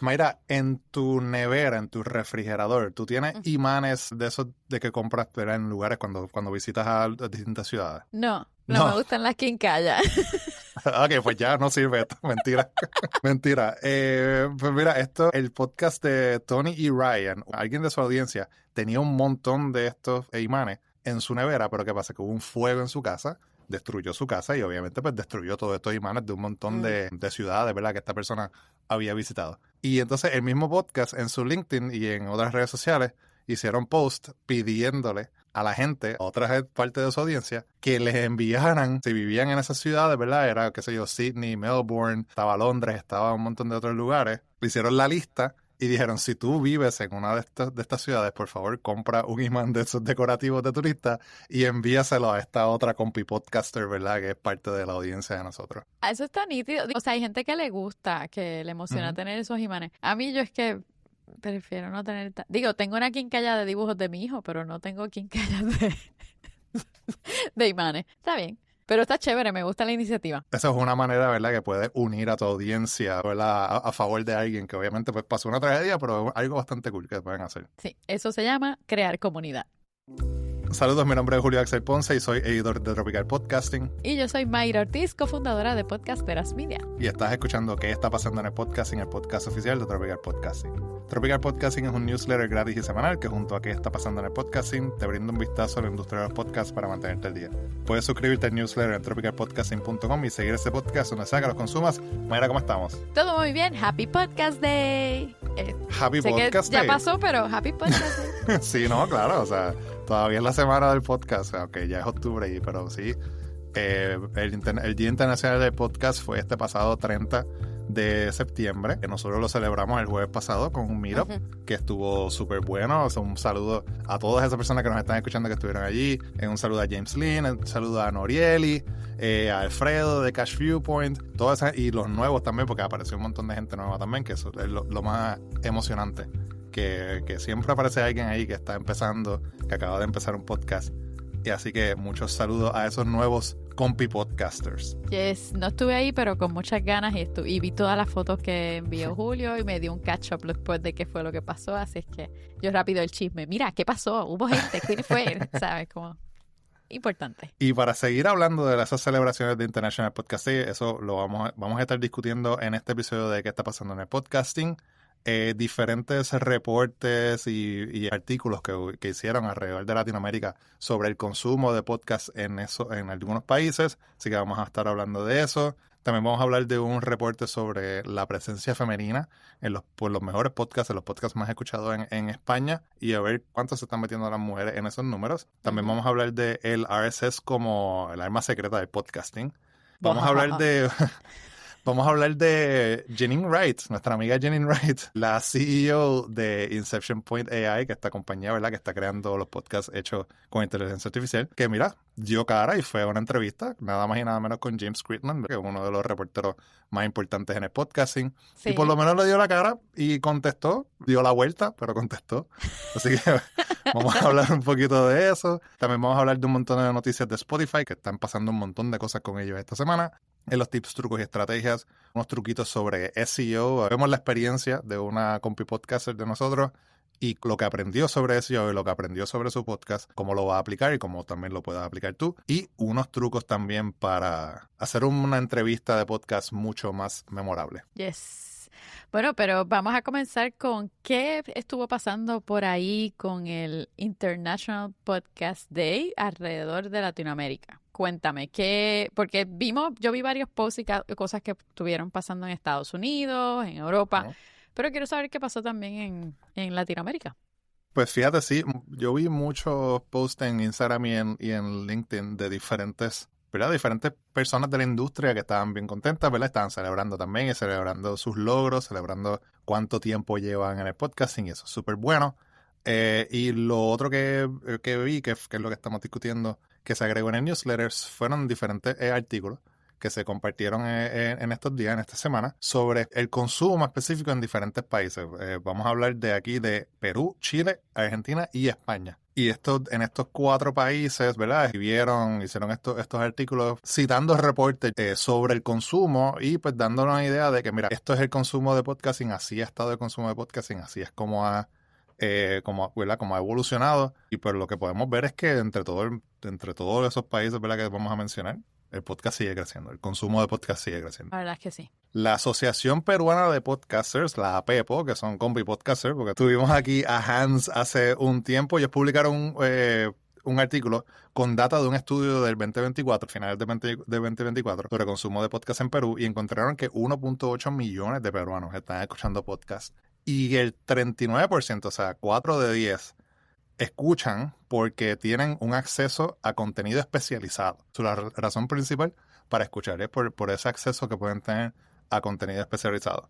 Mayra, en tu nevera, en tu refrigerador, ¿tú tienes imanes de esos de que compras pero en lugares cuando visitas a distintas ciudades? No No. me gustan las quincallas. Ok, pues ya no sirve esto. Mentira. Mentira. Pues mira, el podcast de Tony y Ryan, alguien de su audiencia, tenía un montón de estos imanes en su nevera, pero ¿qué pasa? Que hubo un fuego en su casa, destruyó su casa y obviamente pues destruyó todos estos imanes de un montón de ciudades, ¿verdad? Que esta persona había visitado. Y entonces el mismo podcast en su LinkedIn y en otras redes sociales hicieron post pidiéndole a la gente, a otra parte de su audiencia, que les enviaran, si vivían en esas ciudades, ¿verdad? Era, qué sé yo, Sydney, Melbourne, estaba Londres, estaba un montón de otros lugares. Le hicieron la lista y dijeron, si tú vives en una de estas ciudades, por favor, compra un imán de esos decorativos de turista y envíaselo a esta otra compi podcaster, ¿verdad? Que es parte de la audiencia de nosotros. Eso está nítido. O sea, hay gente que le gusta, que le emociona tener esos imanes. A mí yo es que prefiero no tener... Digo, tengo una quincalla de dibujos de mi hijo, pero no tengo quincallas de imanes. Está bien. Pero está chévere, me gusta la iniciativa. Esa es una manera, ¿verdad?, que puedes unir a tu audiencia, ¿verdad?, a favor de alguien que obviamente pues pasó una tragedia, pero es algo bastante cool que pueden hacer. Sí, eso se llama crear comunidad. Saludos, mi nombre es Julio Axel Ponce y soy editor de Tropical Podcasting. Y yo soy Mayra Ortiz, cofundadora de Podcasteras Media. Y estás escuchando ¿Qué está pasando en el podcasting? El podcast oficial de Tropical Podcasting. Tropical Podcasting es un newsletter gratis y semanal que junto a ¿Qué está pasando en el podcasting? Te brinda un vistazo a la industria de los podcasts para mantenerte al día. Puedes suscribirte al newsletter en tropicalpodcasting.com y seguir ese podcast donde sea que los consumas. Mayra, ¿cómo estamos? Todo muy bien. Happy Podcast Day. Happy Podcast Day. Ya pasó, pero Happy Podcast Day. Sí, no, claro, o sea, todavía es la semana del podcast, aunque ya es octubre, pero sí. El Día Internacional del Podcast fue este pasado 30 de septiembre, que nosotros lo celebramos el jueves pasado con un meetup que estuvo súper bueno. O sea, un saludo a todas esas personas que nos están escuchando que estuvieron allí. Un saludo a James Lynn, un saludo a Norieli, a Alfredo de Cash Viewpoint, todas esas, y los nuevos también, porque apareció un montón de gente nueva también, que eso es lo más emocionante. Que siempre aparece alguien ahí que está empezando, que acaba de empezar un podcast. Y así que muchos saludos a esos nuevos compi podcasters. Yes, no estuve ahí, pero con muchas ganas y vi todas las fotos que envió Julio y me dio un catch-up después de qué fue lo que pasó. Así es que yo rápido el chisme. Mira, ¿qué pasó? Hubo gente, ¿quién fue? ¿Sabes? Como importante. Y para seguir hablando de esas celebraciones de International Podcast Day, eso lo vamos a estar discutiendo en este episodio de qué está pasando en el podcasting. Diferentes reportes y artículos que hicieron alrededor de Latinoamérica sobre el consumo de podcast en algunos países, así que vamos a estar hablando de eso. También vamos a hablar de un reporte sobre la presencia femenina en los mejores podcasts, en los podcasts más escuchados en España, y a ver cuánto se están metiendo las mujeres en esos números. También vamos a hablar de el RSS como el arma secreta del podcasting. Vamos a hablar de... Vamos a hablar de Janine Wright, nuestra amiga Janine Wright, la CEO de Inception Point AI, que esta compañía, ¿verdad?, que está creando los podcasts hechos con inteligencia artificial, que mira, dio cara y fue a una entrevista, nada más y nada menos con James Critman, que es uno de los reporteros más importantes en el podcasting. Sí. Y por lo menos le dio la cara y contestó, dio la vuelta, pero contestó. Así que vamos a hablar un poquito de eso. También vamos a hablar de un montón de noticias de Spotify, que están pasando un montón de cosas con ellos esta semana. En los tips, trucos y estrategias, unos truquitos sobre SEO. Vemos la experiencia de una compi podcaster de nosotros y lo que aprendió sobre SEO y lo que aprendió sobre su podcast, cómo lo va a aplicar y cómo también lo puedes aplicar tú. Y unos trucos también para hacer una entrevista de podcast mucho más memorable. Yes. Bueno, pero vamos a comenzar con qué estuvo pasando por ahí con el International Podcast Day alrededor de Latinoamérica. Cuéntame, porque yo vi varios posts y cosas que estuvieron pasando en Estados Unidos, en Europa, pero quiero saber qué pasó también en Latinoamérica. Pues fíjate, sí, yo vi muchos posts en Instagram y en LinkedIn de diferentes personas de la industria que estaban bien contentas, ¿verdad? Estaban celebrando también y celebrando sus logros, celebrando cuánto tiempo llevan en el podcasting y eso es súper bueno. Y lo otro que vi, que es lo que estamos discutiendo, que se agregó en el newsletter, fueron diferentes artículos que se compartieron en estos días, en esta semana, sobre el consumo específico en diferentes países. Vamos a hablar de aquí de Perú, Chile, Argentina y España. Y en estos 4 países, ¿verdad? Hicieron estos artículos citando reportes sobre el consumo y pues dándonos una idea de que, mira, esto es el consumo de podcasting, así ha estado el consumo de podcasting, así es como ¿verdad? Como ha evolucionado. Y pues lo que podemos ver es que entre todos esos países, ¿verdad? Que vamos a mencionar, el podcast sigue creciendo, el consumo de podcast sigue creciendo. La verdad es que sí. La Asociación Peruana de Podcasters, la APEPO, que son compi podcasters, porque tuvimos aquí a Hans hace un tiempo, ellos publicaron un artículo con data de un estudio del 2024, finales de 2024, sobre consumo de podcast en Perú, y encontraron que 1.8 millones de peruanos están escuchando podcast. Y el 39%, o sea, 4 de 10, escuchan porque tienen un acceso a contenido especializado. La razón principal para escuchar es por ese acceso que pueden tener a contenido especializado.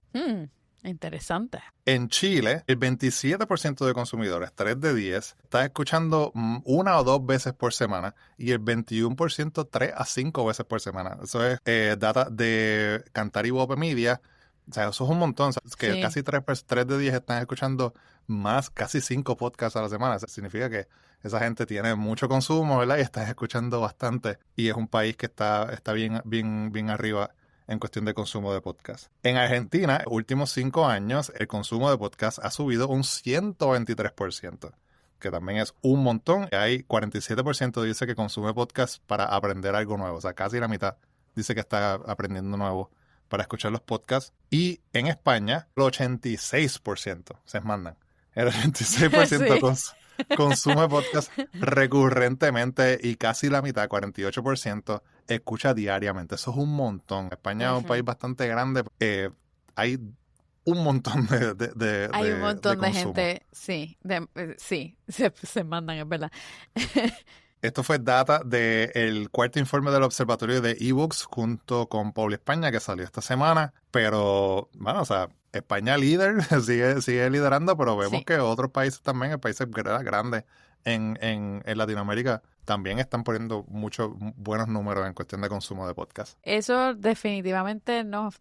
Interesante. En Chile, el 27% de consumidores, 3 de 10, está escuchando 1 o 2 veces por semana y el 21% 3 a 5 veces por semana. Eso es data de Cantar y Bope Media. O sea, eso es un montón. O sea, es que Sí. casi 3 de 10 están escuchando más, casi 5 podcasts a la semana. Eso significa que esa gente tiene mucho consumo, ¿verdad? Y está escuchando bastante. Y es un país que está bien arriba en cuestión de consumo de podcast. En Argentina, últimos 5 años, el consumo de podcast ha subido un 123%, que también es un montón. Hay 47% dice que consume podcast para aprender algo nuevo. O sea, casi la mitad dice que está aprendiendo nuevo para escuchar los podcasts. Y en España, el 86% se mandan. El 86% Sí. consume podcast recurrentemente y casi la mitad, 48%, escucha diariamente. Eso es un montón. España es un país bastante grande. Hay un montón Hay un montón de consumo. gente, sí, se mandan, es verdad. Esto fue data del cuarto informe del Observatorio de eBooks junto con Paul España, que salió esta semana. Pero, bueno, o sea, España líder, sigue liderando, pero vemos Sí. que otros países también, países grandes en Latinoamérica, también están poniendo muchos buenos números en cuestión de consumo de podcast. Eso definitivamente nos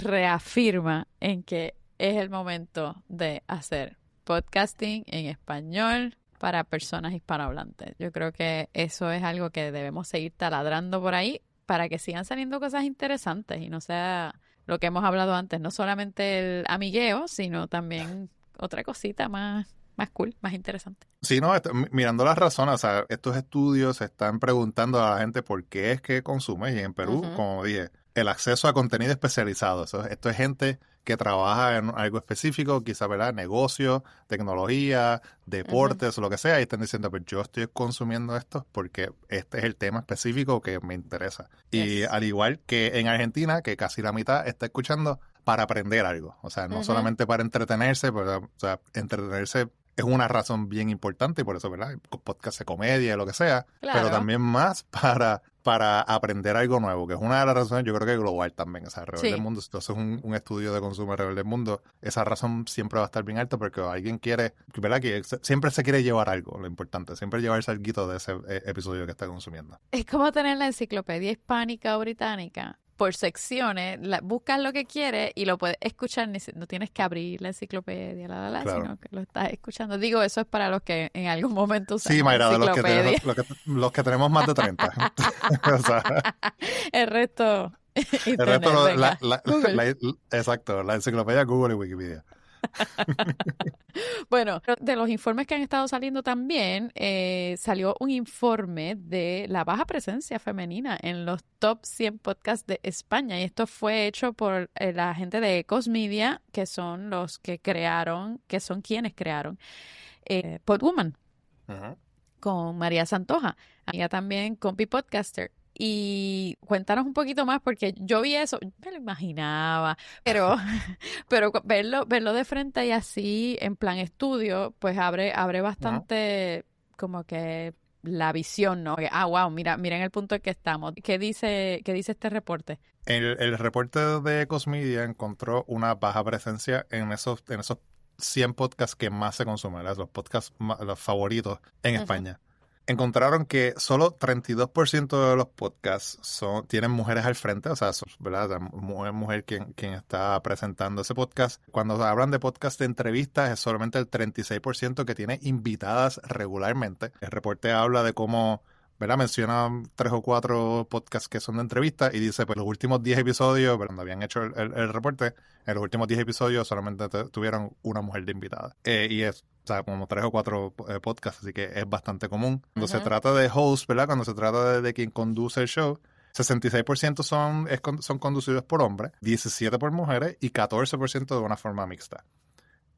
reafirma en que es el momento de hacer podcasting en español para personas hispanohablantes. Yo creo que eso es algo que debemos seguir taladrando por ahí para que sigan saliendo cosas interesantes y no sea lo que hemos hablado antes, no solamente el amigueo, sino también otra cosita más cool, más interesante. Sí, no, mirando las razones, o sea, estos estudios se están preguntando a la gente por qué es que consume, y en Perú, como dije, el acceso a contenido especializado. Esto es gente que trabaja en algo específico, quizá, ¿verdad? Negocios, tecnología, deportes, o lo que sea, y están diciendo, pues yo estoy consumiendo esto porque este es el tema específico que me interesa. Y Yes. al igual que en Argentina, que casi la mitad está escuchando para aprender algo. O sea, no solamente para entretenerse, pero, o sea, entretenerse es una razón bien importante y por eso, ¿verdad? Podcast de comedia, lo que sea, Claro. pero también más para aprender algo nuevo, que es una de las razones, yo creo que global también, o sea, alrededor del mundo, si tú haces un estudio de consumo alrededor del mundo, esa razón siempre va a estar bien alta porque alguien quiere, ¿verdad? Que siempre se quiere llevar algo, lo importante, siempre llevarse algo de ese episodio que está consumiendo. Es como tener la enciclopedia hispánica o británica por secciones, buscas lo que quieres y lo puedes escuchar, no tienes que abrir la enciclopedia, Claro. sino que lo estás escuchando. Digo, eso es para los que en algún momento usan Sí, Mayra, de enciclopedia. los que tenemos más de 30. O sea, El resto, el resto, Google. exacto, la enciclopedia Google y Wikipedia. Bueno, de los informes que han estado saliendo también, salió un informe de la baja presencia femenina en los top 100 podcasts de España. Y esto fue hecho por la gente de Ecos Media, que son los que son quienes crearon Podwoman, con María Santoja, amiga también compi podcaster. Y cuéntanos un poquito más, porque yo vi eso, me lo imaginaba, pero verlo de frente y así en plan estudio, pues abre bastante como que la visión, ¿no? Wow, miren el punto en que estamos. ¿Qué dice este reporte? El reporte de Ecosmedia encontró una baja presencia en esos 100 podcasts que más se consumen, ¿verdad? Los podcasts los favoritos en España. encontraron que solo 32% de los podcasts tienen mujeres al frente, o sea, ¿verdad? Mujer quien está presentando ese podcast. Cuando hablan de podcast de entrevistas, es solamente el 36% que tiene invitadas regularmente. El reporte habla de cómo, ¿verdad? Menciona 3 o 4 podcasts que son de entrevistas y dice, pues los últimos 10 episodios, cuando habían hecho el reporte, en los últimos 10 episodios solamente tuvieron una mujer de invitada. Y es, o sea, como 3 o 4 podcasts, así que es bastante común. Cuando se trata de host, ¿verdad? Cuando se trata de quien conduce el show, 66% son conducidos por hombres, 17% por mujeres y 14% de una forma mixta.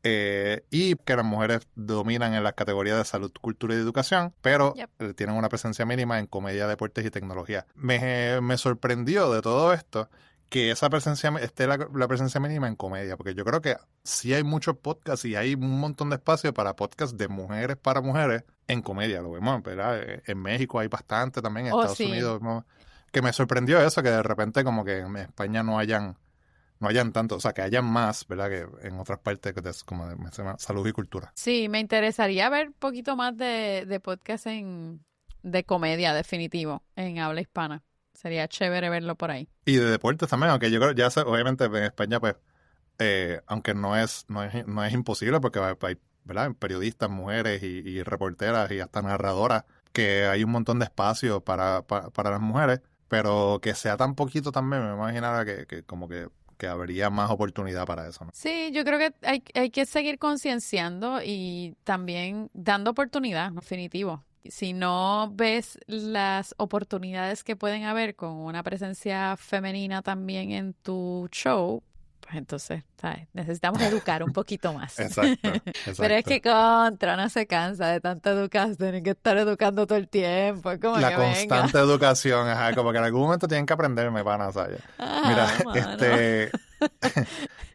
Y que las mujeres dominan en las categorías de salud, cultura y educación, pero tienen una presencia mínima en comedia, deportes y tecnología. Me sorprendió de todo esto que esa presencia esté la presencia mínima en comedia, porque yo creo que sí hay muchos podcasts y hay un montón de espacio para podcasts de mujeres para mujeres en comedia, lo vemos, ¿verdad? En México hay bastante también, en Estados Unidos, ¿no? Que me sorprendió eso, que de repente como que en España no hayan tanto, o sea, que hayan más, ¿verdad? Que en otras partes como de salud y cultura. Sí, me interesaría ver un poquito más de podcast de comedia, definitivo, en habla hispana. Sería chévere verlo por ahí. Y de deportes también, aunque yo creo, obviamente en España, pues, aunque no es imposible, porque hay, ¿verdad? Periodistas, mujeres y reporteras y hasta narradoras, que hay un montón de espacio para las mujeres, pero que sea tan poquito también, me imaginaba que como que habría más oportunidad para eso, ¿no? Sí, yo creo que hay que seguir concienciando y también dando oportunidad, definitivo. Si no ves las oportunidades que pueden haber con una presencia femenina también en tu show, pues entonces, ¿sabes? Necesitamos educar un poquito más. Exacto. Pero es que no se cansa de tanta educación, tienen que estar educando todo el tiempo. Es como la que constante venga. educación, ajá, como que en algún momento tienen que aprenderme, pana, ¿sabes? Mira,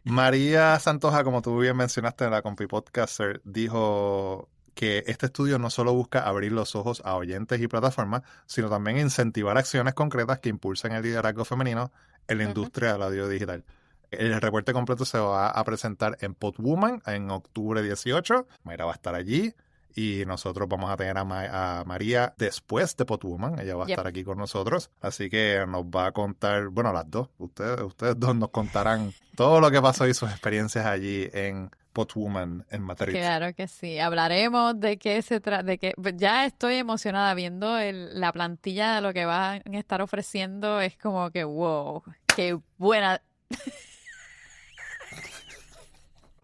María Santoja, como tú bien mencionaste en la Compi Podcaster, dijo que este estudio no solo busca abrir los ojos a oyentes y plataformas, sino también incentivar acciones concretas que impulsen el liderazgo femenino en la industria del audio digital. El reporte completo se va a presentar en Podwoman en octubre 18. Mayra va a estar allí. Y nosotros vamos a tener a María después de Podwoman. Ella va a estar aquí con nosotros. Así que nos va a contar, bueno, las dos. Ustedes dos nos contarán todo lo que pasó y sus experiencias allí en Podwoman en Madrid. Claro que sí. Hablaremos de qué se trata, de que ya estoy emocionada viendo la plantilla de lo que van a estar ofreciendo. Es como que, wow, qué buena.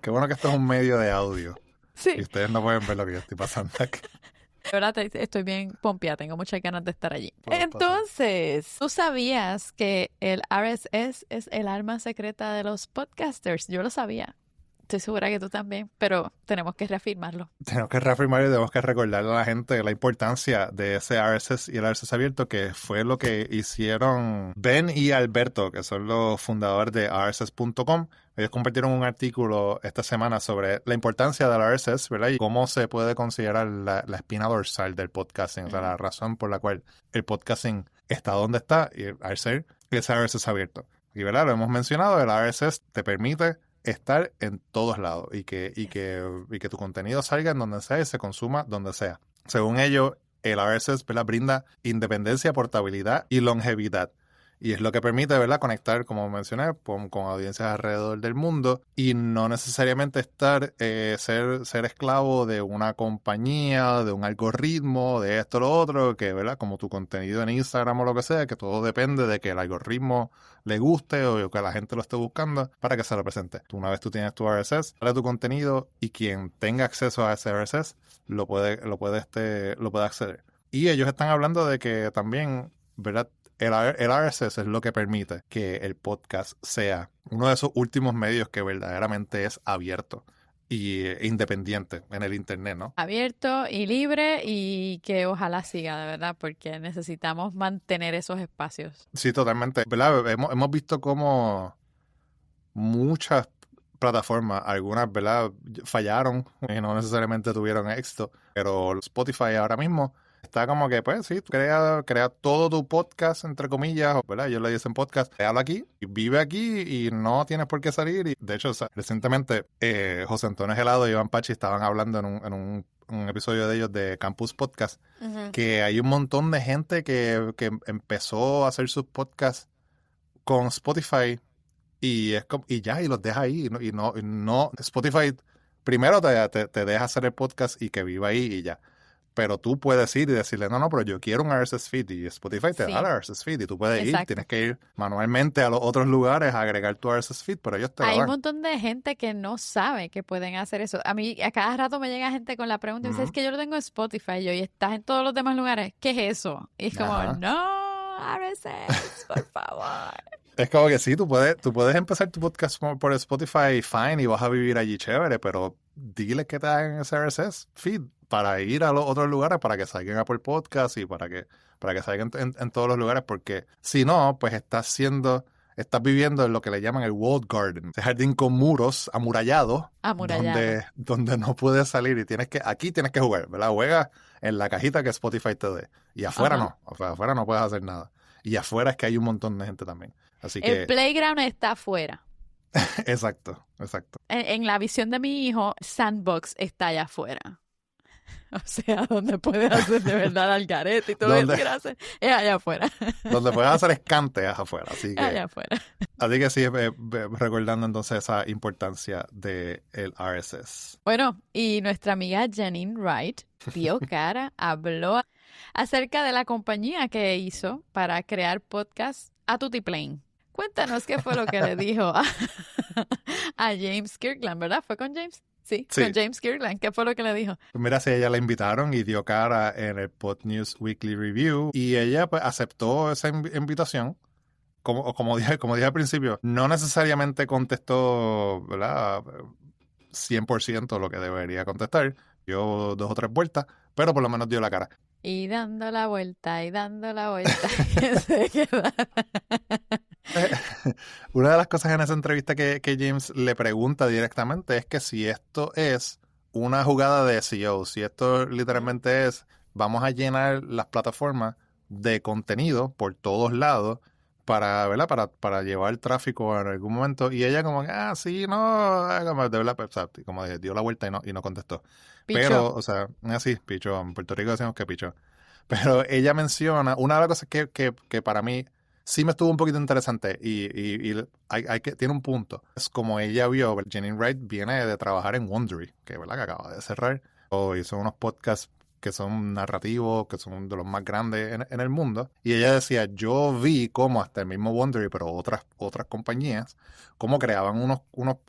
Qué bueno que esto es un medio de audio. Sí. Y ustedes no pueden ver lo que yo estoy pasando aquí. De verdad, estoy bien pompeada, tengo muchas ganas de estar allí. Entonces, ¿tú sabías que el RSS es el arma secreta de los podcasters? Yo lo sabía. Estoy segura que tú también, pero tenemos que reafirmarlo. Tenemos que reafirmarlo y tenemos que recordarle a la gente la importancia de ese RSS y el RSS abierto, que fue lo que hicieron Ben y Alberto, que son los fundadores de RSS.com. Ellos compartieron un artículo esta semana sobre la importancia del RSS, ¿verdad? Y cómo se puede considerar la espina dorsal del podcasting, o sea, la razón por la cual el podcasting está donde está y el RSS abierto. Y, ¿verdad? Lo hemos mencionado, el RSS te permite estar en todos lados y que tu contenido salga en donde sea y se consuma donde sea. Según ellos, el RSS, ¿verdad?, brinda independencia, portabilidad y longevidad. Y es lo que permite, ¿verdad?, conectar, como mencioné, con audiencias alrededor del mundo y no necesariamente ser esclavo de una compañía, de un algoritmo, de esto o lo otro, que, ¿verdad?, como tu contenido en Instagram o lo que sea, que todo depende de que el algoritmo le guste o que la gente lo esté buscando para que se lo presente. Una vez tú tienes tu RSS, sale tu contenido y quien tenga acceso a ese RSS lo puede acceder. Y ellos están hablando de que también, ¿verdad?, el RSS es lo que permite que el podcast sea uno de esos últimos medios que verdaderamente es abierto e independiente en el internet, ¿no? Abierto y libre y que ojalá siga, de verdad, porque necesitamos mantener esos espacios. Sí, totalmente. ¿Verdad? Hemos visto cómo muchas plataformas, algunas, ¿verdad?, fallaron y no necesariamente tuvieron éxito, pero Spotify ahora mismo está como que, pues sí, crea todo tu podcast, entre comillas, ¿verdad? Ellos le dicen podcast, créalo aquí, y vive aquí y no tienes por qué salir. Y de hecho, o sea, recientemente José Antonio Gelado y Iván Pachi estaban hablando en un un episodio de ellos de Campus Podcast, Ujú. que hay un montón de gente que empezó a hacer sus podcasts con Spotify y los deja ahí. Y no, Spotify primero te deja hacer el podcast y que viva ahí y ya. Pero tú puedes ir y decirle, no, pero yo quiero un RSS feed, y Spotify te da el Sí, RSS feed y tú puedes ir, exacto. tienes que ir manualmente a los otros lugares a agregar tu RSS feed, pero ellos te lo Hay un dan. montón de gente que no sabe que pueden hacer eso. A mí a cada rato me llega gente con la pregunta y me dice, es Ujú. que yo lo tengo en Spotify y estás en todos los demás lugares. ¿Qué es eso? Y es como, Ajá. no, RSS, por favor. Es como que sí, tú puedes empezar tu podcast por Spotify, fine, y vas a vivir allí chévere, pero dile que te hagan ese RSS feed para ir a los otros lugares, para que salgan a Apple Podcast y para que salgan en todos los lugares, porque si no, pues estás viviendo en lo que le llaman el walled garden, ese jardín con muros amurallados, Amurallado. donde no puedes salir y aquí tienes que jugar, ¿verdad? Juegas en la cajita que Spotify te dé. Y afuera Ajá. no, afuera no puedes hacer nada. Y afuera es que hay un montón de gente también. Así El que, playground está afuera. exacto, exacto. En la visión de mi hijo, Sandbox está allá afuera. O sea, donde puedes hacer de verdad algarete y todo eso Donde, que hacer es allá afuera. donde puedes hacer escante es afuera. Así Es allá que, afuera. así que sí, recordando entonces esa importancia del RSS. Bueno, y nuestra amiga Janine Wright dio cara, habló acerca de la compañía que hizo para crear podcast a Tutiplane. Cuéntanos qué fue lo que le dijo a James Kirkland, ¿verdad? ¿Fue con James? Sí, con Sí, James Kirkland. ¿Qué fue lo que le dijo? pues mira, si ella la invitaron y dio cara en el Pod News Weekly Review y ella pues aceptó esa invitación. Como dije al principio, no necesariamente contestó, ¿verdad? 100% lo que debería contestar. Dio 2 o 3 vueltas, pero por lo menos dio la cara. Y dando la vuelta, y dando la vuelta, que se queda. Una de las cosas en esa entrevista que James le pregunta directamente es que si esto es una jugada de SEO, si esto literalmente es, vamos a llenar las plataformas de contenido por todos lados ¿verdad? Para llevar tráfico en algún momento. Y ella como, sí, no, como, de verdad, pues, o sea, como dije, dio la vuelta y no contestó. Pichó. Pero, o sea, así, pichó. En Puerto Rico decimos que pichó. Pero ella menciona, una de las cosas que para mí sí me estuvo un poquito interesante y tiene un punto. Es como ella vio, Janine Wright viene de trabajar en Wondery, ¿verdad? Que acaba de cerrar. O hizo unos podcasts que son narrativos, que son de los más grandes en el mundo. Y ella decía, yo vi cómo hasta el mismo Wondery, pero otras compañías, cómo creaban unos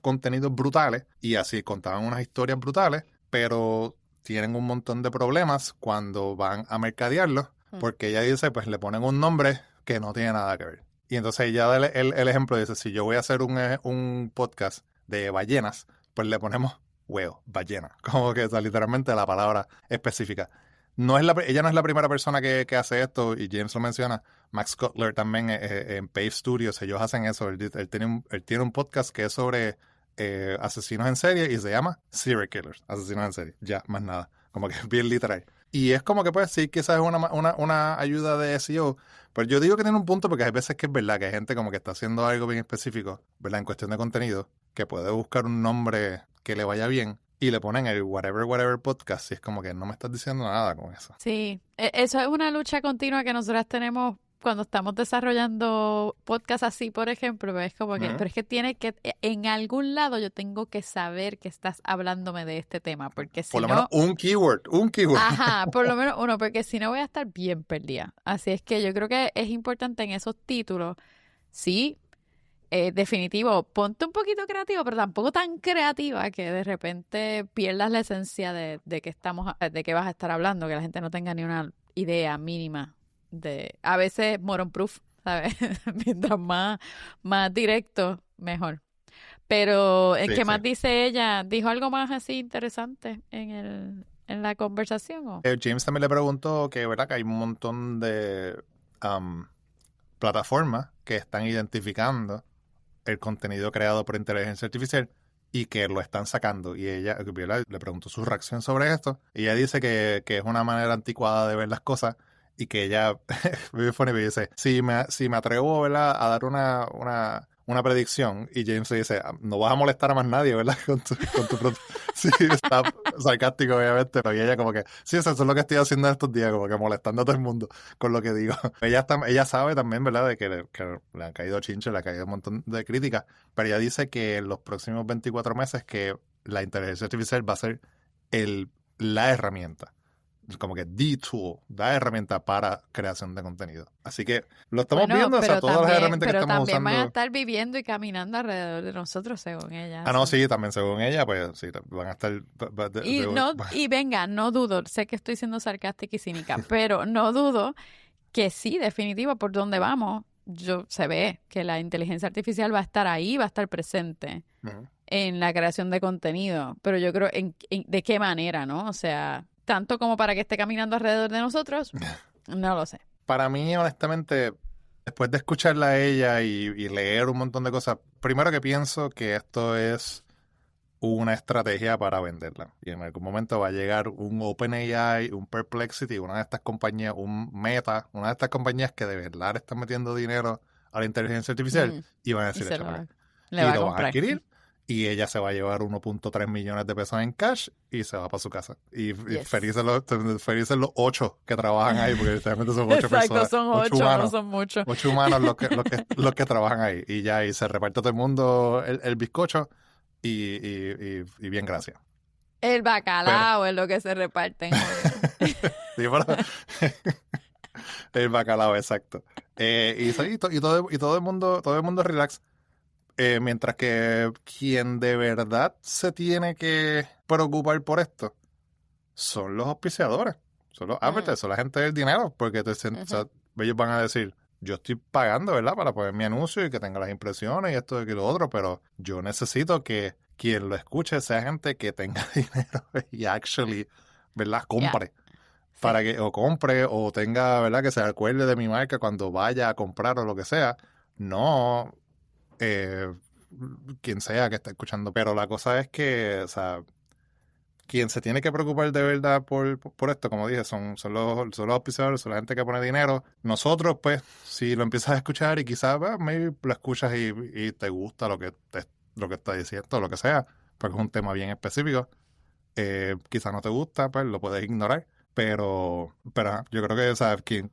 contenidos brutales y así contaban unas historias brutales, pero tienen un montón de problemas cuando van a mercadearlos, porque ella dice, pues le ponen un nombre que no tiene nada que ver. Y entonces ella da el ejemplo, dice, si yo voy a hacer un podcast de ballenas, pues le ponemos whale, ballena, como que está literalmente la palabra específica. Ella no es la primera persona que hace esto, y James lo menciona. Max Cutler también en Pave Studios, ellos hacen eso. Él tiene un podcast que es sobre asesinos en serie y se llama Serial Killers, asesinos en serie. Ya, más nada. Como que es bien literal. Y es como que pues sí, quizás es una ayuda de SEO, pero yo digo que tiene un punto porque hay veces que es verdad que hay gente como que está haciendo algo bien específico, ¿verdad? En cuestión de contenido, que puede buscar un nombre que le vaya bien y le ponen el whatever podcast y es como que no me estás diciendo nada con eso. Sí, eso es una lucha continua que nosotras tenemos cuando estamos desarrollando podcasts así, por ejemplo, pero es como que, pero es que tiene que, en algún lado yo tengo que saber que estás hablándome de este tema, porque si Por lo menos no, un keyword. ajá, por lo menos uno, porque si no voy a estar bien perdida. Así es que yo creo que es importante en esos títulos, sí, definitivo, ponte un poquito creativo, pero tampoco tan creativa que de repente pierdas la esencia de de qué vas a estar hablando, que la gente no tenga ni una idea mínima a veces moron proof, ¿sabes? Mientras más directo, mejor. Pero el Sí, que sí. más dice ella, dijo algo más así interesante en la conversación, ¿o? James también le preguntó que, ¿verdad? Que hay un montón de plataformas que están identificando el contenido creado por inteligencia artificial y que lo están sacando. Y ella, ¿verdad? Le preguntó su reacción sobre esto. Y ella dice que es una manera anticuada de ver las cosas y que ella, muy funny, me dice, si me atrevo, ¿verdad? A dar una predicción y James le dice, no vas a molestar a más nadie, ¿verdad? Sí, está sarcástico, obviamente, pero y ella como que, sí, eso es lo que estoy haciendo en estos días, como que molestando a todo el mundo con lo que digo. Ella sabe también, ¿verdad? De que le han caído chinches, le ha caído un montón de críticas, pero ella dice que en los próximos 24 meses que la inteligencia artificial va a ser la herramienta. Como que the tool, la herramienta para creación de contenido. Así que lo estamos Bueno, viendo, o sea, todas las herramientas que pero estamos también van a usando. estar viviendo y caminando alrededor de nosotros, según ella. Ah, no, sí, también según ella, pues sí, van a estar... Y venga, no dudo, sé que estoy siendo sarcástica y cínica, pero no dudo que sí, definitivo, por donde vamos, se ve que la inteligencia artificial va a estar ahí, va a estar presente Ujú. en la creación de contenido, pero yo creo de qué manera, ¿no? O sea, tanto como para que esté caminando alrededor de nosotros, no lo sé. Para mí, honestamente, después de escucharla a ella y leer un montón de cosas, primero que pienso que esto es una estrategia para venderla. Y en algún momento va a llegar un OpenAI, un Perplexity, una de estas compañías, un Meta, una de estas compañías que de verdad le están metiendo dinero a la inteligencia artificial y van a Y decir, échamelo. le Y va a lo van a comprar. adquirir y ella se va a llevar 1.3 millones de pesos en cash y se va para su casa. Y Yes. felices los 8 que trabajan ahí, porque literalmente son 8 Exacto, personas, son 8 8, no humanos. son muchos. 8 humanos los que trabajan ahí. Y ya, y se reparte todo el mundo el bizcocho y bien, gracias. El bacalao es lo que se reparten. Sí, pero el bacalao, exacto. Y todo el mundo relax. Mientras que quien de verdad se tiene que preocupar por esto son los auspiciadores, son los advertisers, son la gente del dinero, porque o sea, ellos van a decir, yo estoy pagando, ¿verdad? Para poner mi anuncio y que tenga las impresiones y esto y lo otro, pero yo necesito que quien lo escuche sea gente que tenga dinero y actually, ¿verdad? Compre. Sí. Para que o compre o tenga, ¿verdad? Que se acuerde de mi marca cuando vaya a comprar o lo que sea. No eh, quien sea que esté escuchando. Pero la cosa es que, o sea, quien se tiene que preocupar de verdad por esto, como dije, son los auspiciadores, son la gente que pone dinero. Nosotros, pues, si lo empiezas a escuchar y quizás maybe lo escuchas y te gusta lo que está diciendo, lo que sea, porque es un tema bien específico, quizás no te gusta, pues lo puedes ignorar. Pero yo creo que, o sea, quien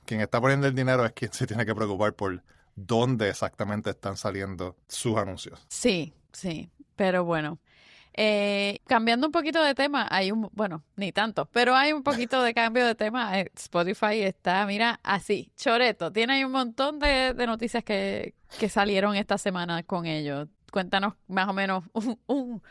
está poniendo el dinero es quien se tiene que preocupar por dónde exactamente están saliendo sus anuncios. Sí, sí, pero bueno. Cambiando un poquito de tema, bueno, ni tanto, pero hay un poquito de cambio de tema. Spotify está, mira, así, choreto. Tiene ahí un montón de noticias que salieron esta semana con ellos. Cuéntanos más o menos un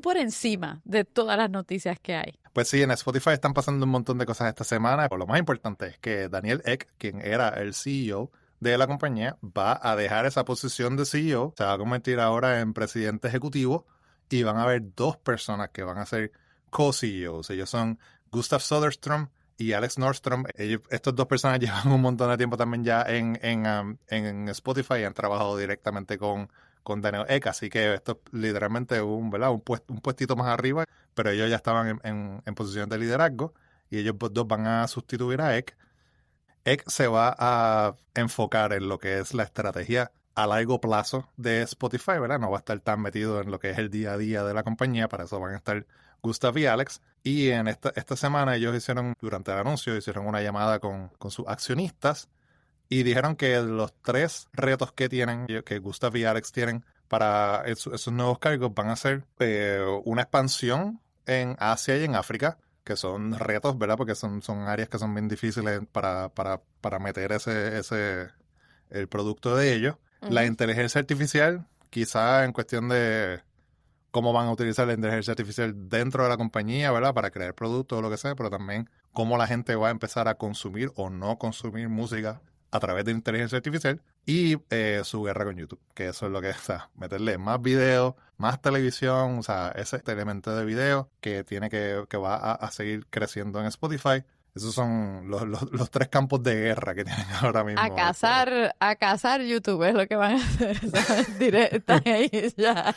por encima de todas las noticias que hay. Pues sí, en Spotify están pasando un montón de cosas esta semana. Pero lo más importante es que Daniel Ek, quien era el CEO de la compañía, va a dejar esa posición de CEO. Se va a convertir ahora en presidente ejecutivo y van a haber dos personas que van a ser co-CEOs. Ellos son Gustav Söderström y Alex Nordstrom. Estos dos personas llevan un montón de tiempo también ya en Spotify y han trabajado directamente con Daniel Ek, así que esto es literalmente ¿verdad? Un puestito más arriba, pero ellos ya estaban en posiciones de liderazgo y ellos dos van a sustituir a Ek. Ek se va a enfocar en lo que es la estrategia a largo plazo de Spotify, ¿verdad? No va a estar tan metido en lo que es el día a día de la compañía, para eso van a estar Gustav y Alex. Y en esta semana ellos durante el anuncio, hicieron una llamada con sus accionistas y dijeron que los 3 retos que tienen, que Gustav y Alex tienen para esos nuevos cargos van a ser una expansión en Asia y en África, que son retos, ¿verdad? Porque son áreas que son bien difíciles para meter el producto de ellos. La inteligencia artificial, quizá en cuestión de cómo van a utilizar la inteligencia artificial dentro de la compañía, ¿verdad? Para crear productos o lo que sea, pero también cómo la gente va a empezar a consumir o no consumir música a través de inteligencia artificial y su guerra con YouTube, que eso es lo que es, o sea, meterle más video, más televisión, o sea, ese elemento de video que va a seguir creciendo en Spotify. Esos son los 3 campos de guerra que tienen ahora mismo. A cazar YouTube es lo que van a hacer. Están ahí ya.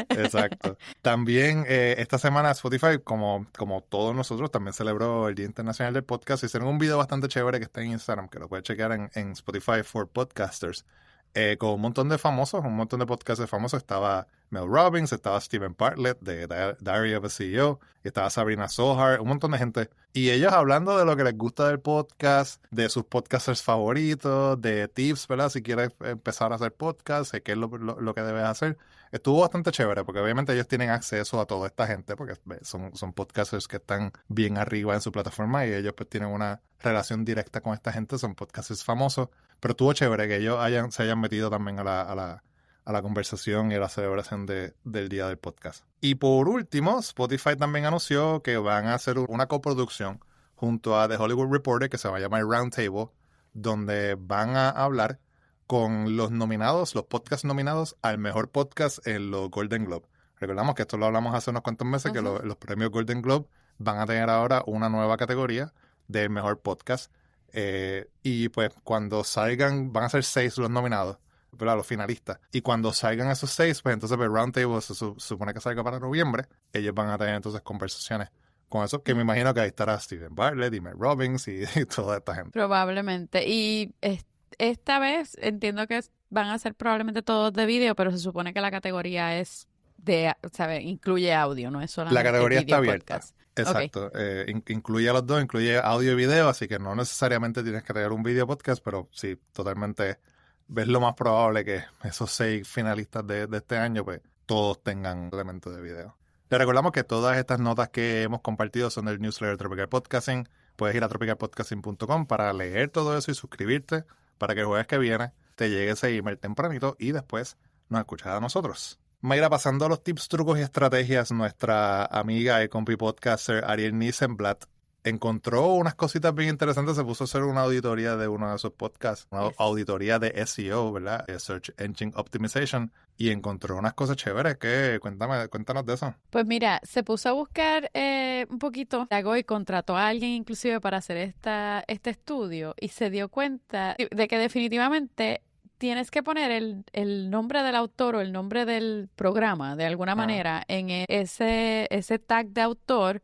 Exacto. También esta semana Spotify, como todos nosotros, también celebró el Día Internacional del Podcast. Hicieron un video bastante chévere que está en Instagram, que lo puedes chequear en Spotify for Podcasters. con un montón de famosos, un montón de podcasters famosos. Estaba Mel Robbins, estaba Stephen Bartlett de Diary of a CEO, estaba Sabrina Zohar, un montón de gente. Y ellos hablando de lo que les gusta del podcast, de sus podcasters favoritos, de tips, ¿verdad? Si quieres empezar a hacer podcast, qué es lo que debes hacer. Estuvo bastante chévere porque obviamente ellos tienen acceso a toda esta gente porque son podcasters que están bien arriba en su plataforma y ellos pues tienen una relación directa con esta gente, son podcasters famosos. Pero estuvo chévere que ellos se hayan metido también a la conversación y a la celebración del día del podcast. Y por último, Spotify también anunció que van a hacer una coproducción junto a The Hollywood Reporter que se va a llamar Roundtable, donde van a hablar con los nominados, los podcasts nominados al mejor podcast en los Golden Globe. Recordamos que esto lo hablamos hace unos cuantos meses, que los premios Golden Globe van a tener ahora una nueva categoría del mejor podcast. Y pues cuando salgan, van a ser 6 los nominados, ¿verdad? Los finalistas. Y cuando salgan esos 6, pues entonces el Roundtable se supone que salga para noviembre. Ellos van a tener entonces conversaciones con eso, que me imagino que ahí estará Stephen Bartlett y Mel Robbins y toda esta gente. Probablemente. Y esta vez entiendo que van a ser probablemente todos de video, pero se supone que la categoría es ¿sabes? Incluye audio, no es solamente La categoría está video abierta. podcast. Exacto. Okay. Incluye a los dos, incluye audio y video, así que no necesariamente tienes que tener un video podcast, pero sí, totalmente ves lo más probable que esos 6 finalistas de este año, pues todos tengan elementos de video. Te recordamos que todas estas notas que hemos compartido son del newsletter Tropical Podcasting. Puedes ir a tropicalpodcasting.com para leer todo eso y suscribirte para que el jueves que viene te llegue ese email tempranito y después nos escuchas a nosotros. Mayra, pasando a los tips, trucos y estrategias, nuestra amiga y compi podcaster Ariel Nissenblatt encontró unas cositas bien interesantes. Se puso a hacer una auditoría de uno de sus podcasts, una auditoría de SEO, ¿verdad? Search Engine Optimization, y encontró unas cosas chéveres. Cuéntanos de eso. Pues mira, se puso a buscar un poquito, y contrató a alguien inclusive para hacer este estudio y se dio cuenta de que definitivamente tienes que poner el nombre del autor o el nombre del programa de alguna manera en ese tag de autor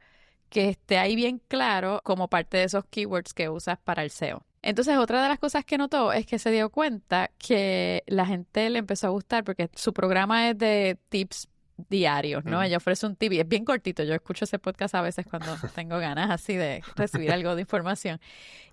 que esté ahí bien claro como parte de esos keywords que usas para el SEO. Entonces, otra de las cosas que notó es que se dio cuenta que la gente le empezó a gustar porque su programa es de tips diarios, ¿no? Ella ofrece un tip y es bien cortito. Yo escucho ese podcast a veces cuando tengo ganas así de recibir algo de información.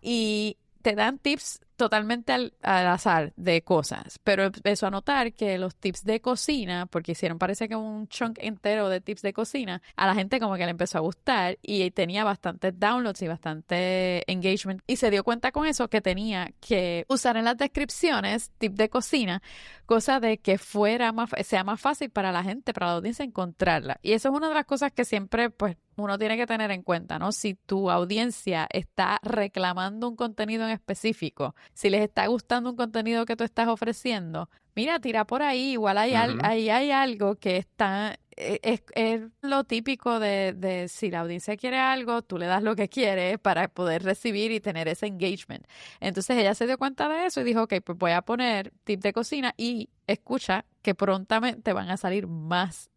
Y te dan tips totalmente al azar de cosas, pero empezó a notar que los tips de cocina, porque hicieron parece que un chunk entero de tips de cocina, a la gente como que le empezó a gustar y tenía bastantes downloads y bastante engagement y se dio cuenta con eso que tenía que usar en las descripciones tips de cocina, cosa de que sea más fácil para la gente, para la audiencia encontrarla. Y eso es una de las cosas que siempre pues uno tiene que tener en cuenta, ¿no? Si tu audiencia está reclamando un contenido en específico, si les está gustando un contenido que tú estás ofreciendo, mira, tira por ahí, igual ahí hay algo que está, es lo típico de si la audiencia quiere algo, tú le das lo que quiere para poder recibir y tener ese engagement. Entonces ella se dio cuenta de eso y dijo, ok, pues voy a poner tip de cocina y escucha que prontamente van a salir más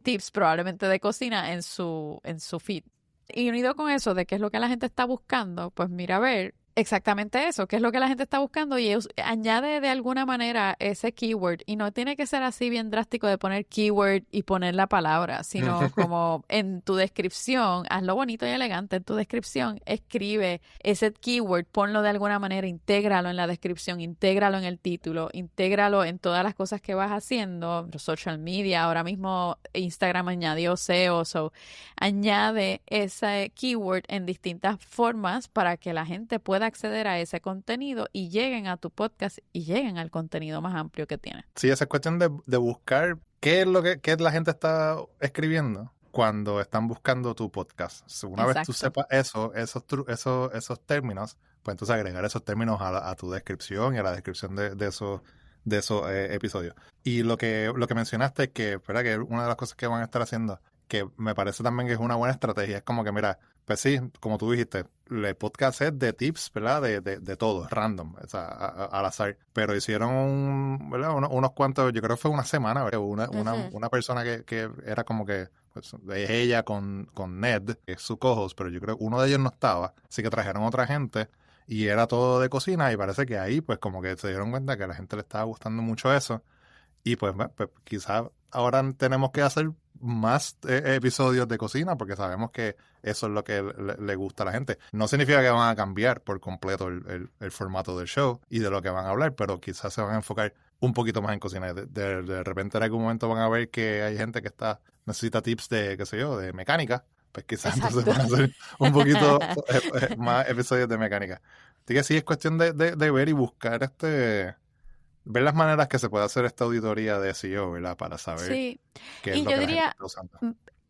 tips probablemente de cocina en su feed. Y unido con eso de qué es lo que la gente está buscando, pues mira a ver exactamente eso, qué es lo que la gente está buscando y añade de alguna manera ese keyword y no tiene que ser así bien drástico de poner keyword y poner la palabra, sino como en tu descripción, hazlo bonito y elegante, en tu descripción escribe ese keyword, ponlo de alguna manera, intégralo en la descripción, intégralo en el título, intégralo en todas las cosas que vas haciendo, social media, ahora mismo Instagram añadió SEO, añade ese keyword en distintas formas para que la gente pueda acceder a ese contenido y lleguen a tu podcast y lleguen al contenido más amplio que tiene. Sí, esa es cuestión de buscar qué es lo que la gente está escribiendo cuando están buscando tu podcast. Una vez tú sepas esos términos, pues entonces agregar esos términos a tu descripción y a la descripción de esos episodios. Y lo que mencionaste, que una de las cosas que van a estar haciendo, que me parece también que es una buena estrategia, es como que, mira, pues sí, como tú dijiste, el podcast es de tips, ¿verdad? De todo, random, o sea, al azar. Pero hicieron ¿verdad? Unos cuantos, yo creo que fue una semana, ¿verdad? Una persona que era como que, pues, ella con Ned, que es su co-host, pero yo creo que uno de ellos no estaba, así que trajeron otra gente y era todo de cocina, y parece que ahí pues como que se dieron cuenta que a la gente le estaba gustando mucho eso, y pues, pues quizás ahora tenemos que hacer más episodios de cocina porque sabemos que eso es lo que le gusta a la gente. No significa que van a cambiar por completo el formato del show y de lo que van a hablar, pero quizás se van a enfocar un poquito más en cocina. De repente en algún momento van a ver que hay gente que necesita tips de, qué sé yo, de mecánica, pues quizás entonces Exacto. van a hacer un poquito más episodios de mecánica. Así que sí, es cuestión de ver y buscar ver las maneras que se puede hacer esta auditoría de SEO, ¿verdad? Para saber Sí, qué es y lo yo que la gente diría, está usando.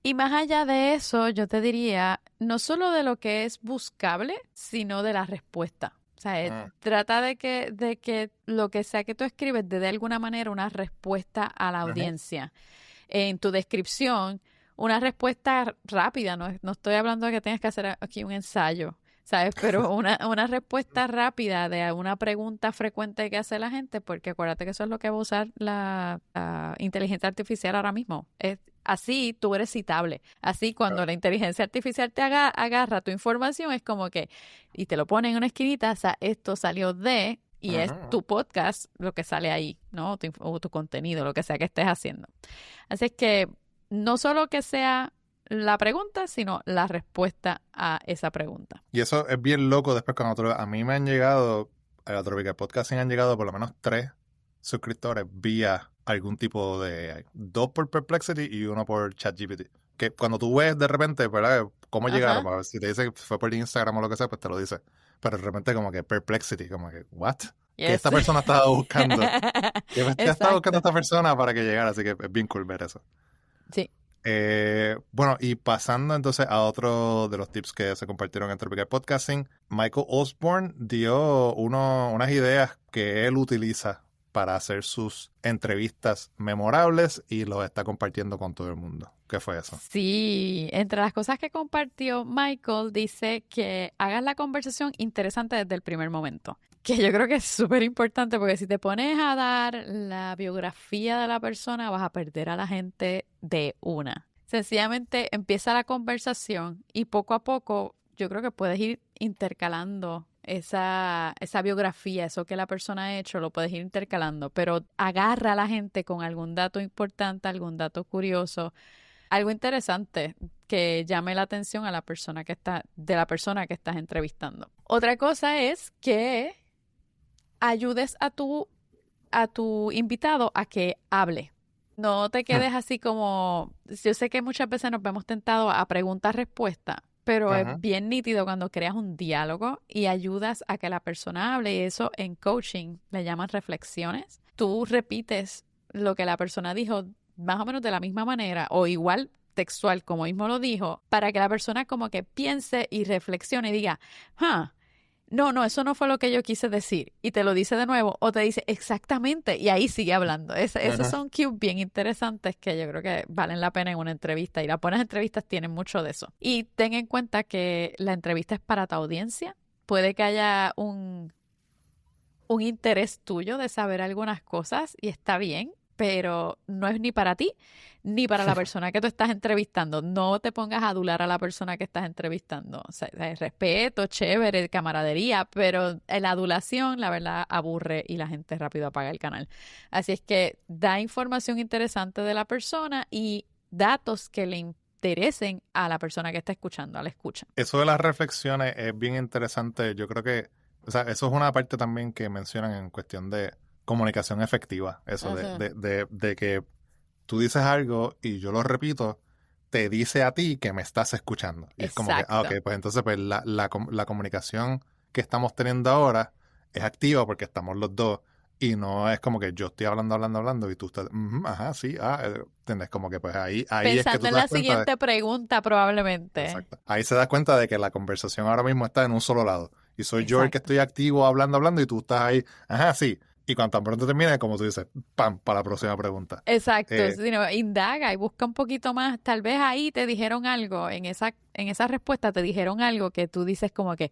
y más allá de eso, yo te diría, no solo de lo que es buscable, sino de la respuesta. O sea, trata de que lo que sea que tú escribes dé de alguna manera una respuesta a la audiencia. En tu descripción, una respuesta rápida, no estoy hablando de que tengas que hacer aquí un ensayo, ¿sabes? Pero una respuesta rápida de una pregunta frecuente que hace la gente, porque acuérdate que eso es lo que va a usar la inteligencia artificial ahora mismo. Así tú eres citable. Así cuando la inteligencia artificial te agarra tu información, es como que, y te lo pone en una esquinita, o sea, esto salió de, y es tu podcast lo que sale ahí, ¿no? O tu contenido, lo que sea que estés haciendo. Así es que no solo que sea la pregunta, sino la respuesta a esa pregunta. Y eso es bien loco después cuando a mí me han llegado, a la Tropical Podcasting han llegado por lo menos 3 suscriptores vía algún tipo de, 2 por Perplexity y 1 por ChatGPT. Que cuando tú ves de repente, ¿verdad? Cómo llegaron, a ver, si te dice que fue por Instagram o lo que sea, pues te lo dice. Pero de repente como que Perplexity, como que, ¿what? Yes. ¿Qué esta persona estaba buscando? ¿Qué estaba buscando esta persona para que llegara? Así que es bien cool ver eso. Sí. Bueno, y pasando entonces a otro de los tips que se compartieron en Tropical Podcasting, Michael Osborne dio unas ideas que él utiliza para hacer sus entrevistas memorables y los está compartiendo con todo el mundo. ¿Qué fue eso? Sí, entre las cosas que compartió Michael, dice que hagas la conversación interesante desde el primer momento. Que yo creo que es súper importante porque si te pones a dar la biografía de la persona, vas a perder a la gente de una. Sencillamente empieza la conversación y poco a poco yo creo que puedes ir intercalando esa biografía, eso que la persona ha hecho, lo puedes ir intercalando, pero agarra a la gente con algún dato importante, algún dato curioso, algo interesante que llame la atención a la persona de la persona que estás entrevistando. Otra cosa es que ayudes a tu invitado a que hable. No te quedes así como, yo sé que muchas veces nos vemos tentados a pregunta-respuesta, pero es bien nítido cuando creas un diálogo y ayudas a que la persona hable, y eso en coaching le llaman reflexiones. Tú repites lo que la persona dijo más o menos de la misma manera o igual textual como mismo lo dijo, para que la persona como que piense y reflexione y diga, no, eso no fue lo que yo quise decir. Y te lo dice de nuevo o te dice exactamente y ahí sigue hablando. Esos son cues bien interesantes que yo creo que valen la pena en una entrevista y las buenas entrevistas tienen mucho de eso. Y ten en cuenta que la entrevista es para tu audiencia. Puede que haya un interés tuyo de saber algunas cosas y está bien, pero no es ni para ti ni para la persona que tú estás entrevistando. No te pongas a adular a la persona que estás entrevistando. O sea, respeto, chévere, camaradería, pero la adulación, la verdad, aburre y la gente rápido apaga el canal. Así es que da información interesante de la persona y datos que le interesen a la persona que está escuchando, a la escucha. Eso de las reflexiones es bien interesante. Yo creo que, o sea, eso es una parte también que mencionan en cuestión de comunicación efectiva. Eso de que tú dices algo y yo lo repito, te dice a ti que me estás escuchando. Y es como que, ok, pues entonces pues la comunicación que estamos teniendo ahora es activa porque estamos los dos y no es como que yo estoy hablando y tú estás, sí, ¿entiendes? Como que pues ahí es que tú Pensando te en das la cuenta siguiente pregunta probablemente. Exacto. Ahí se das cuenta de que la conversación ahora mismo está en un solo lado. Y soy yo el que estoy activo hablando y tú estás ahí, sí. Y cuando tan pronto termine, como tú dices, ¡pam!, para la próxima pregunta. Exacto. Indaga y busca un poquito más. Tal vez ahí te dijeron algo, en esa respuesta te dijeron algo que tú dices como que,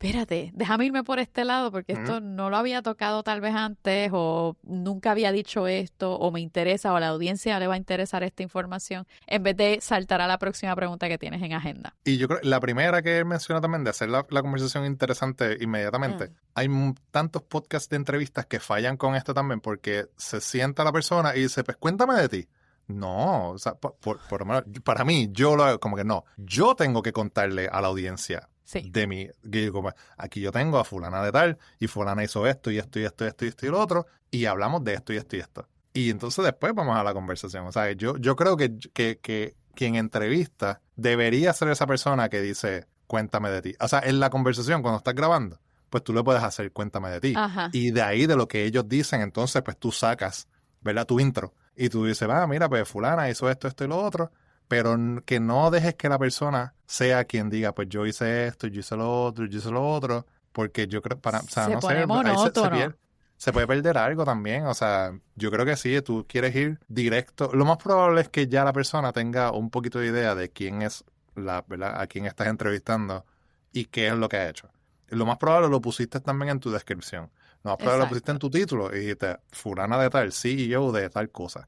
espérate, déjame irme por este lado porque esto no lo había tocado tal vez antes o nunca había dicho esto o me interesa o a la audiencia le va a interesar esta información en vez de saltar a la próxima pregunta que tienes en agenda. Y yo creo, la primera que él menciona también de hacer la conversación interesante inmediatamente, hay tantos podcasts de entrevistas que fallan con esto también porque se sienta la persona y dice, pues cuéntame de ti. No, o sea, por lo menos para mí, yo lo hago como que no. Yo tengo que contarle a la audiencia de mí. Como, aquí yo tengo a fulana de tal, y fulana hizo esto, y esto, y esto, y esto, y esto, y lo otro, y hablamos de esto, y esto, y esto. Y entonces después vamos a la conversación. O sea, yo creo que quien entrevista debería ser esa persona que dice, cuéntame de ti. O sea, en la conversación, cuando estás grabando, pues tú le puedes hacer, cuéntame de ti. Ajá. Y de ahí, de lo que ellos dicen, entonces, pues tú sacas, ¿verdad? Tu intro. Y tú dices, mira, pues fulana hizo esto, esto y lo otro, pero que no dejes que la persona sea quien diga, pues yo hice esto, yo hice lo otro, yo hice lo otro, porque yo creo, o sea, se no pone sé, monótono. se puede perder algo también, o sea, yo creo que sí, tú quieres ir directo, lo más probable es que ya la persona tenga un poquito de idea de quién es ¿verdad? A quién estás entrevistando y qué es lo que ha hecho. Lo más probable lo pusiste también en tu descripción. Lo más probable lo pusiste en tu título y dijiste, fulana de tal, CEO de tal cosa.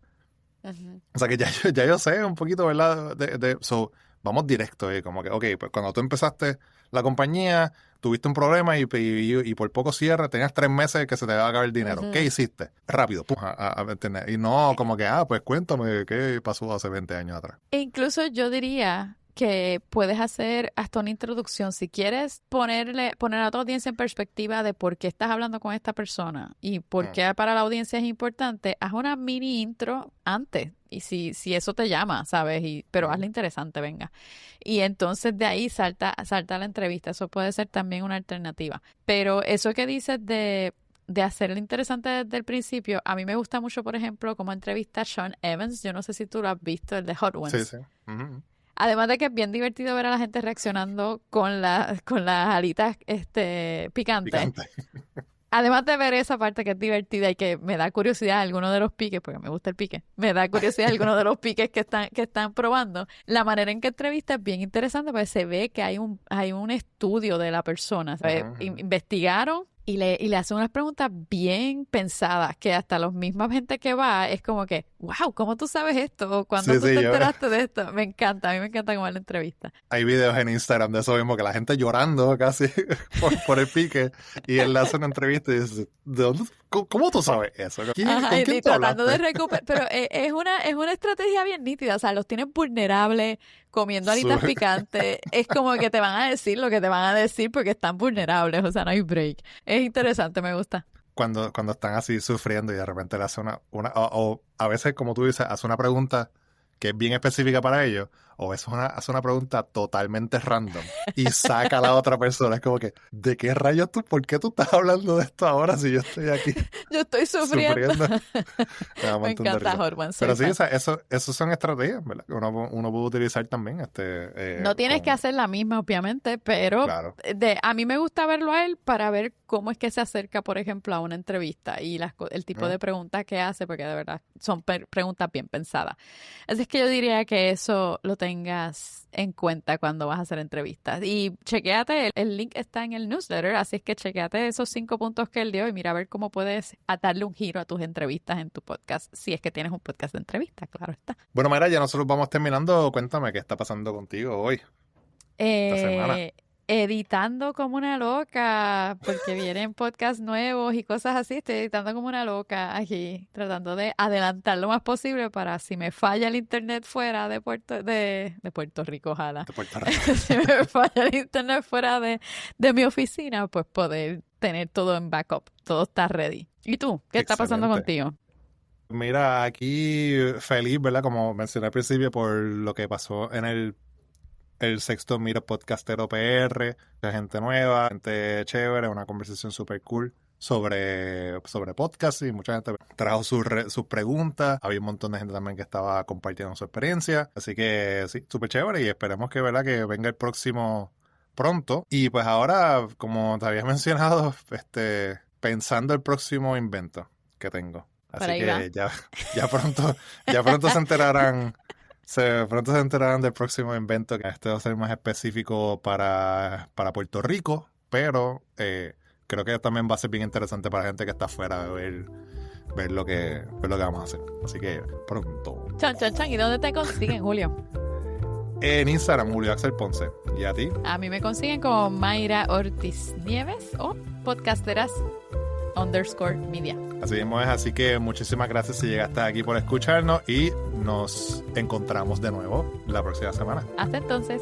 O sea que ya yo sé un poquito, ¿verdad? So, vamos directo, como que, ok, pues cuando tú empezaste la compañía, tuviste un problema y por poco cierre, tenías 3 meses que se te va a acabar el dinero. ¿Qué hiciste? Rápido, pum, a entender. Y no como que, pues cuéntame qué pasó hace 20 años atrás. E incluso yo diría que puedes hacer hasta una introducción. Si quieres poner a tu audiencia en perspectiva de por qué estás hablando con esta persona y por qué para la audiencia es importante, haz una mini intro antes. Y si eso te llama, ¿sabes? Pero hazla interesante, venga. Y entonces de ahí salta la entrevista. Eso puede ser también una alternativa. Pero eso que dices de hacerlo interesante desde el principio, a mí me gusta mucho, por ejemplo, como entrevista a Sean Evans. Yo no sé si tú lo has visto, el de Hot Ones. Sí. Además de que es bien divertido ver a la gente reaccionando con las alitas picantes. Además de ver esa parte que es divertida y que me da curiosidad alguno de los piques, porque me gusta el pique, me da curiosidad alguno de los piques que están probando. La manera en que entrevista es bien interesante porque se ve que hay un estudio de la persona. ¿Sabes? Investigaron y le hacen unas preguntas bien pensadas que hasta los mismos gente que va es como que, wow, ¿cómo tú sabes esto? ¿O cuándo tú te enteraste de esto? Me encanta, a mí me encanta como la entrevista. Hay videos en Instagram de eso mismo, que la gente llorando casi por el pique, y él le hace una entrevista y dice, ¿de dónde? ¿Cómo tú sabes eso? ¿Con quién tú tratando de hablaste? recuperar, pero es una estrategia bien nítida, o sea, los tienes vulnerables, comiendo alitas picantes, es como que te van a decir lo que te van a decir porque están vulnerables, o sea, no hay break. Es interesante, me gusta. Cuando están así sufriendo y de repente le hace o a veces, como tú dices, hace una pregunta que es bien específica para ellos, o hace una pregunta totalmente random y saca a la otra persona. Es como que, ¿de qué rayos tú? ¿Por qué tú estás hablando de esto ahora si yo estoy aquí? Yo estoy sufriendo. Me encanta Horman. Pero sí, eso son estrategias, ¿verdad? Que uno puede utilizar también. No tienes que hacer la misma, obviamente, pero claro. A mí me gusta verlo a él para ver cómo es que se acerca, por ejemplo, a una entrevista y el tipo de preguntas que hace, porque de verdad son preguntas bien pensadas. Así es que yo diría que eso lo tengas en cuenta cuando vas a hacer entrevistas. Y chequéate, el link está en el newsletter, así es que chequéate esos 5 puntos que él dio y mira a ver cómo puedes darle un giro a tus entrevistas en tu podcast, si es que tienes un podcast de entrevistas, claro está. Bueno, Mayra, ya nosotros vamos terminando. Cuéntame qué está pasando contigo hoy, esta semana. Editando como una loca, porque vienen podcasts nuevos y cosas así. Estoy editando como una loca aquí, tratando de adelantar lo más posible para si me falla el internet fuera de Puerto Rico, ojalá. De Puerto Rico. Si me falla el internet fuera de mi oficina, pues poder tener todo en backup. Todo está ready. ¿Y tú? ¿Qué está pasando contigo? Mira, aquí feliz, ¿verdad? Como mencioné al principio, por lo que pasó en el sexto Miro Podcastero PR, de gente nueva, gente chévere, una conversación súper cool sobre podcast, y mucha gente trajo sus preguntas. Había un montón de gente también que estaba compartiendo su experiencia, así que sí, súper chévere, y esperemos que, ¿verdad?, que venga el próximo pronto. Y pues ahora, como te había mencionado, pensando el próximo invento que tengo. Así que ya pronto se enterarán. Pronto se enterarán del próximo invento, que este va a ser más específico para Puerto Rico, pero creo que también va a ser bien interesante para la gente que está afuera ver lo que vamos a hacer. Así que pronto. Chan, chan, chan. ¿Y dónde te consiguen, Julio? En Instagram, Julio Axel Ponce. ¿Y a ti? A mí me consiguen como Mayra Ortiz Nieves o podcasteras_media. Así mismo es, así que muchísimas gracias si llegaste aquí por escucharnos y nos encontramos de nuevo la próxima semana. Hasta entonces.